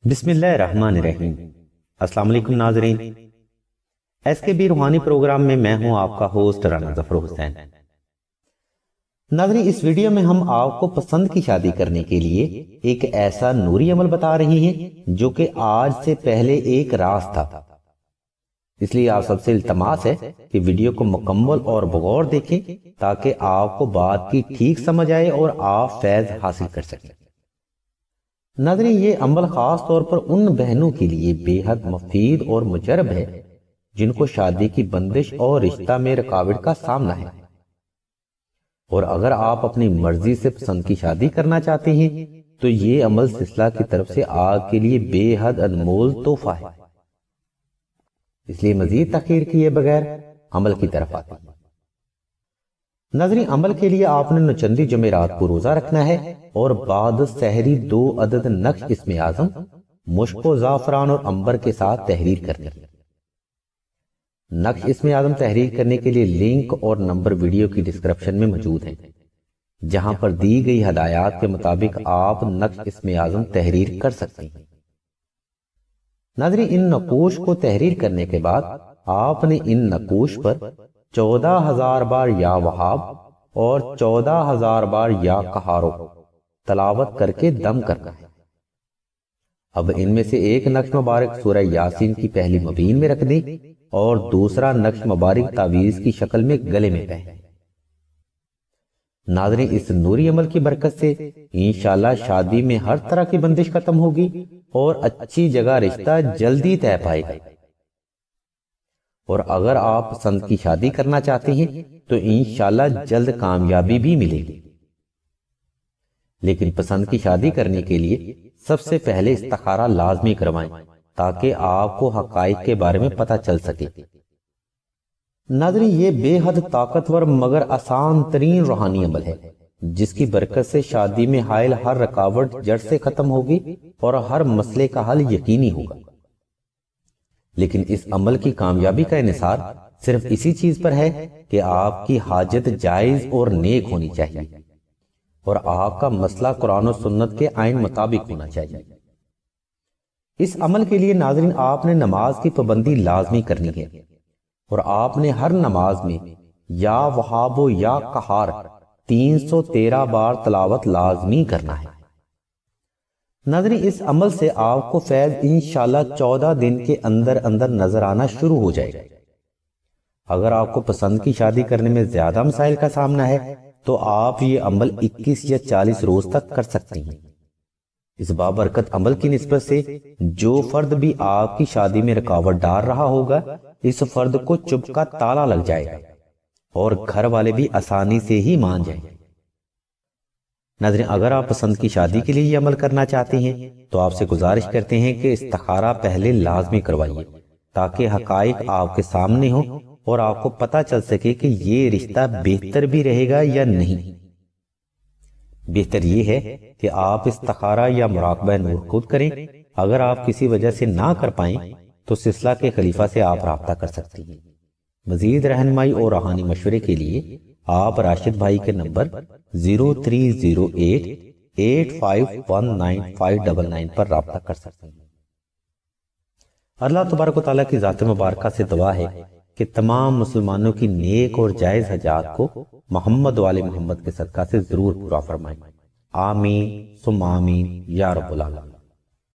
بسم اللہ الرحمن الرحیم۔ السلام علیکم ناظرین، ایس کے بی روحانی پروگرام میں میں ہوں آپ کا ہوسٹ رانا ظفر حسین۔ ناظرین، اس ویڈیو میں ہم آپ کو پسند کی شادی کرنے کے لیے ایک ایسا نوری عمل بتا رہی ہیں جو کہ آج سے پہلے ایک راز تھا، اس لیے آپ سب سے التماس ہے کہ ویڈیو کو مکمل اور بغور دیکھیں تاکہ آپ کو بات کی ٹھیک سمجھ آئے اور آپ فیض حاصل کر سکیں۔ ناظرین، یہ عمل خاص طور پر ان بہنوں کے لیے بے حد مفید اور مجرب ہے جن کو شادی کی بندش اور رشتہ میں رکاوٹ کا سامنا ہے، اور اگر آپ اپنی مرضی سے پسند کی شادی کرنا چاہتے ہیں تو یہ عمل سلسلہ کی طرف سے آپ کے لیے بے حد انمول تحفہ ہے، اس لیے مزید تاخیر کیے بغیر عمل کی طرف آتے ہیں۔ ناظرین، عمل کے لیے آپ نے نچندی جمعرات کو روزہ رکھنا ہے اور بعد سحری 2 عدد نقش اسم اعظم مشک و زعفران اور عنبر کے ساتھ تحریر کرنی ہے۔ نقش اسم اعظم تحریر کرنے کے لیے لنک اور نمبر ویڈیو کی ڈسکرپشن میں موجود ہیں، جہاں پر دی گئی ہدایات کے مطابق آپ نقش اسم اعظم تحریر کر سکتے ہیں۔ ناظرین، ان نقوش کو تحریر کرنے کے بعد آپ نے ان نقوش پر 14,000 بار یا وہاب اور 14,000 بار یا قہارو تلاوت کر کے دم کرنا ہے۔ اب ان میں سے ایک نقش مبارک سورہ یاسین کی پہلی مبین میں رکھ دیں اور دوسرا نقش مبارک تعویذ کی شکل میں گلے میں پہنیں۔ ناظرین، اس نوری عمل کی برکت سے انشاءاللہ شادی میں ہر طرح کی بندش ختم ہوگی اور اچھی جگہ رشتہ جلدی طے پائے گا، اور اگر آپ پسند کی شادی کرنا چاہتے ہیں تو انشاءاللہ جلد کامیابی بھی ملے گی۔ لیکن پسند کی شادی کرنے کے لیے سب سے پہلے استخارہ لازمی کروائیں تاکہ آپ کو حقائق کے بارے میں پتہ چل سکے۔ ناظرین، یہ بے حد طاقتور مگر آسان ترین روحانی عمل ہے جس کی برکت سے شادی میں حائل ہر رکاوٹ جڑ سے ختم ہوگی اور ہر مسئلے کا حل یقینی ہوگا۔ لیکن اس عمل کی کامیابی کا انحصار صرف اسی چیز پر ہے کہ آپ کی حاجت جائز اور نیک ہونی چاہیے اور آپ کا مسئلہ قرآن و سنت کے آئین مطابق ہونا چاہیے۔ اس عمل کے لیے ناظرین آپ نے نماز کی پابندی لازمی کرنی ہے، اور آپ نے ہر نماز میں یا وہاب و یا قہار 313 بار تلاوت لازمی کرنا ہے۔ ناظرین، اس عمل سے آپ کو فیض انشاءاللہ 14 دن کے اندر اندر نظر آنا شروع ہو جائے گا۔ اگر آپ کو پسند کی شادی کرنے میں زیادہ مسائل کا سامنا ہے تو آپ یہ عمل 21 یا 40 روز تک کر سکتے ہیں۔ اس بابرکت عمل کی نسبت سے جو فرد بھی آپ کی شادی میں رکاوٹ ڈال رہا ہوگا، اس فرد کو چپ کا تالا لگ جائے گا اور گھر والے بھی آسانی سے ہی مان جائیں گے۔ ناظرین، اگر آپ پسند کی شادی کے لیے یہ عمل کرنا چاہتے ہیں تو آپ سے گزارش کرتے ہیں کہ استخارہ پہلے لازمی کروائیے تاکہ حقائق آپ کے سامنے ہوں اور آپ کو پتہ چل سکے کہ یہ رشتہ بہتر بھی رہے گا یا نہیں۔ بہتر یہ ہے کہ آپ استخارہ یا مراقبہ نور خود کریں۔ اگر آپ کسی وجہ سے نہ کر پائیں تو سلسلہ کے خلیفہ سے آپ رابطہ کر سکتے ہیں۔ مزید رہنمائی اور روحانی مشورے کے لیے آپ راشد بھائی کے نمبر 030885199599 پر رابطہ کر سکتے ہیں۔ اللہ تبارک و تعالیٰ کی ذات مبارکہ سے دعا ہے کہ تمام مسلمانوں کی نیک اور جائز حاجات کو محمد وآل محمد کے صدقہ سے ضرور پورا فرمائیں۔ آمین ثم آمین یا رب العالمین۔